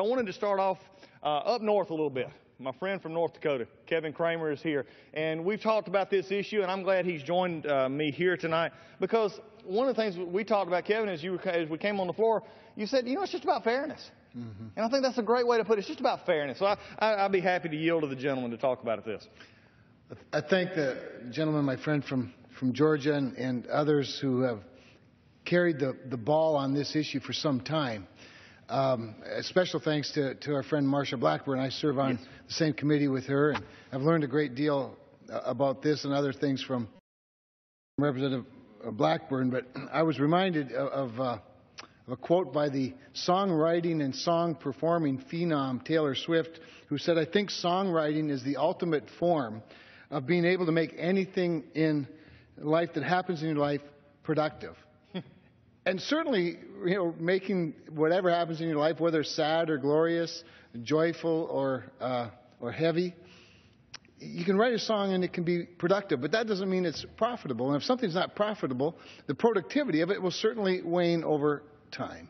I wanted to start off up north a little bit. My friend from North Dakota, Kevin Cramer, is here, and we've talked about this issue, and I'm glad he's joined me here tonight, because one of the things we talked about, Kevin, as we came on the floor, you said, you know, it's just about fairness. Mm-hmm. And I think that's a great way to put it. It's just about fairness. So I'd be happy to yield to the gentleman to talk about this. I thank the gentleman, my friend from Georgia, and others who have carried the ball on this issue for some time. A special thanks to our friend Marsha Blackburn. I serve on the same committee with her, and I've learned a great deal about this and other things from Representative Blackburn. But I was reminded of a quote by the songwriting and song performing phenom Taylor Swift, who said, "I think songwriting is the ultimate form of being able to make anything in life that happens in your life productive." And certainly, you know, making whatever happens in your life, whether sad or glorious, joyful or heavy, you can write a song and it can be productive, but that doesn't mean it's profitable. And if something's not profitable, the productivity of it will certainly wane over time.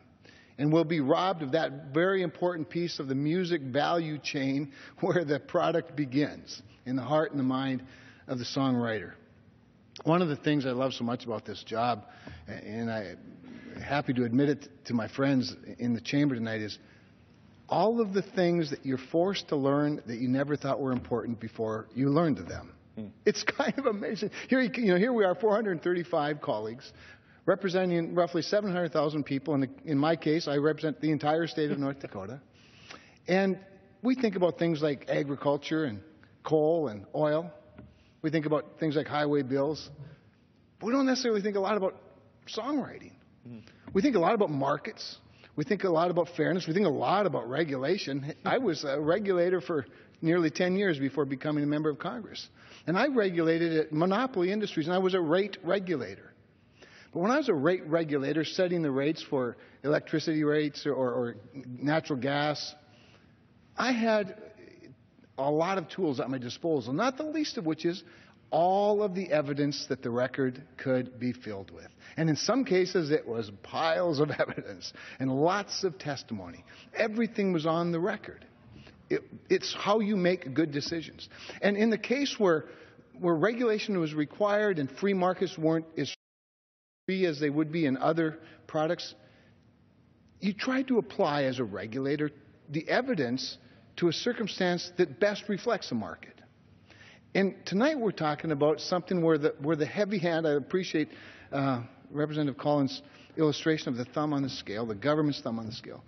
And we'll be robbed of that very important piece of the music value chain where the product begins, in the heart and the mind of the songwriter. One of the things I love so much about this job, and I'm happy to admit it to my friends in the chamber tonight, is all of the things that you're forced to learn that you never thought were important before you learned them. It's kind of amazing. Here we are, 435 colleagues, representing roughly 700,000 people. In my case, I represent the entire state of North Dakota. And we think about things like agriculture and coal and oil. We think about things like highway bills. But we don't necessarily think a lot about songwriting. We think a lot about markets. We think a lot about fairness. We think a lot about regulation. I was a regulator for nearly 10 years before becoming a member of Congress. And I regulated at monopoly industries, and I was a rate regulator. But when I was a rate regulator setting the rates for electricity rates or natural gas, I had a lot of tools at my disposal, not the least of which is all of the evidence that the record could be filled with. And in some cases, it was piles of evidence and lots of testimony. Everything was on the record. It's how you make good decisions. And in the case where regulation was required and free markets weren't as free as they would be in other products, you tried to apply as a regulator the evidence to a circumstance that best reflects the market. And tonight we're talking about something where the heavy hand, I appreciate Representative Collins' illustration of the thumb on the scale, the government's thumb on the scale,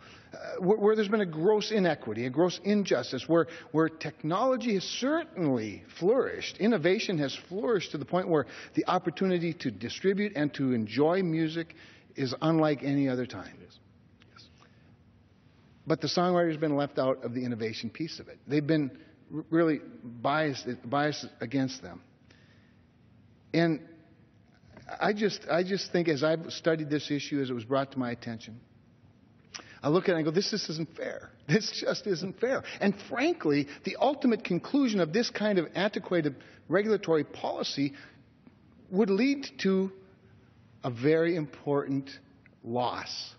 where there's been a gross inequity, a gross injustice, where technology has certainly flourished. Innovation has flourished to the point where the opportunity to distribute and to enjoy music is unlike any other time. But the songwriter's been left out of the innovation piece of it. They've been really biased against them. And I just think, as I've studied this issue, as it was brought to my attention, I look at it and I go, this isn't fair. This just isn't fair. And frankly, the ultimate conclusion of this kind of antiquated regulatory policy would lead to a very important loss,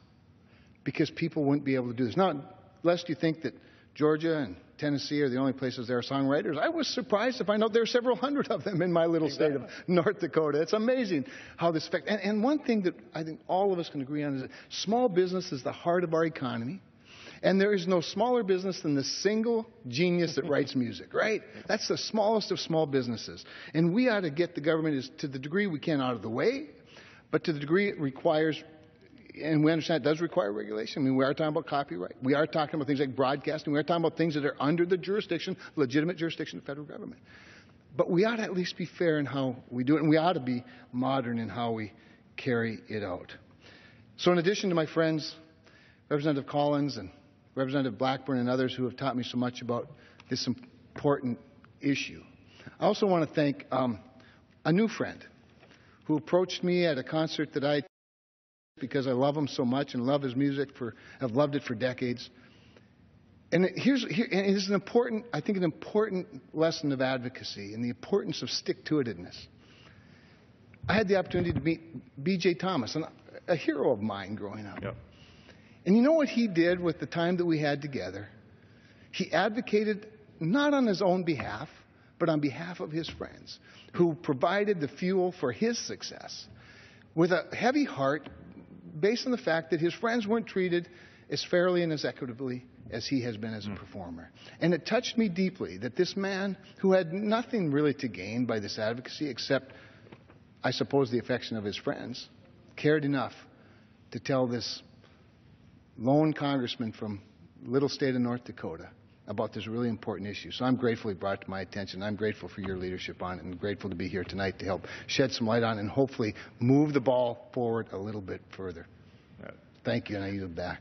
because people wouldn't be able to do this. Now, lest you think that Georgia and Tennessee are the only places there are songwriters, I was surprised to find out there are several hundred of them in my little state of North Dakota. It's amazing how this affects. And one thing that I think all of us can agree on is that small business is the heart of our economy. And there is no smaller business than the single genius that writes music, right? That's the smallest of small businesses. And we ought to get the government, to the degree we can, out of the way, but to the degree it requires. And we understand it does require regulation. I mean, we are talking about copyright. We are talking about things like broadcasting. We are talking about things that are under the jurisdiction, legitimate jurisdiction of the federal government. But we ought to at least be fair in how we do it, and we ought to be modern in how we carry it out. So in addition to my friends, Representative Collins and Representative Blackburn and others who have taught me so much about this important issue, I also want to thank a new friend who approached me at a concert that I because I love him so much and love his music. I've loved it for decades. And it's an important, I think, an important lesson of advocacy and the importance of stick-to-itiveness. I had the opportunity to meet B.J. Thomas, a hero of mine growing up. Yep. And you know what he did with the time that we had together? He advocated not on his own behalf, but on behalf of his friends, who provided the fuel for his success with a heavy heart based on the fact that his friends weren't treated as fairly and as equitably as he has been as a performer. And it touched me deeply that this man, who had nothing really to gain by this advocacy except, I suppose, the affection of his friends, cared enough to tell this lone congressman from little state of North Dakota about this really important issue. So I'm grateful he brought it to my attention. I'm grateful for your leadership on it, and grateful to be here tonight to help shed some light on it and hopefully move the ball forward a little bit further. Thank you, and I yield back.